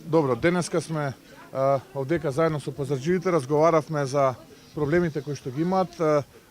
Добро, денеска сме овдека заедно со позадживите, разговаравме за проблемите кои што ги имаат,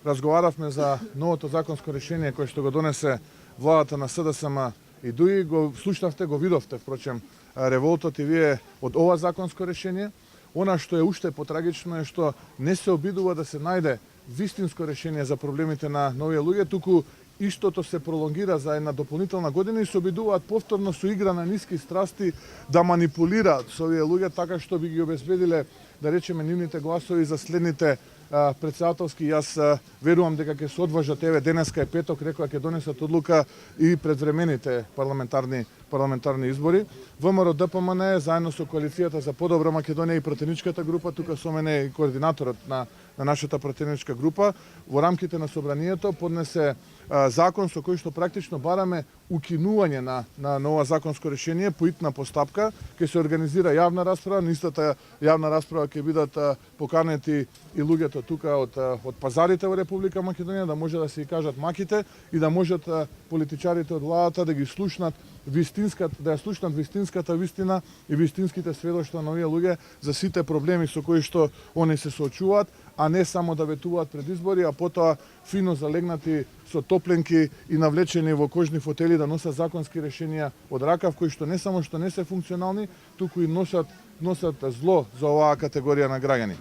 разговаравме за новото законско решение кое што го донесе владата на СДСМ и ДУИ, го слушнавте, го видовте, впрочем, револтот и вие од ова законско решение. Она што е уште потрагично е што не се обидува да се најде вистинско решение за проблемите на новите луѓе, туку истото се пролонгира за една дополнителна година и се обидуваат повторно со игра на ниски страсти да манипулираат со овие луѓе така што би ги обезбедиле, да речеме, нивните гласови за следните председателски. Јас верувам дека ќе се одважат, еве денеска е петок, рекоа ќе донесат одлука и предвремените парламентарни избори. ВМРО ДПМН заедно со коалицијата за подобра Македонија и пратеничката група, тука со мене и координаторот на нашата пратеничка група, во рамките на собранието поднесе закон со кој што практично бараме укинување на нова законско решение по итна постапка. Ќе се организира јавна расправа, на истата јавна расправа ќе бидат поканети и луѓето тука од пазарите во Република Македонија, да може да се кажат маките и да можат политичарите од владата да ги слушнат вистинската вистина и вистинските сведоштва на овие луѓе за сите проблеми со кои што они се соочуваат, а не само да ветуваат пред избори, а потоа фино залегнати со топленки и навлечени во кожни фотели да носат законски решенија од ракав, кои што не само што не се функционални, туку и носат зло за оваа категорија на граѓани.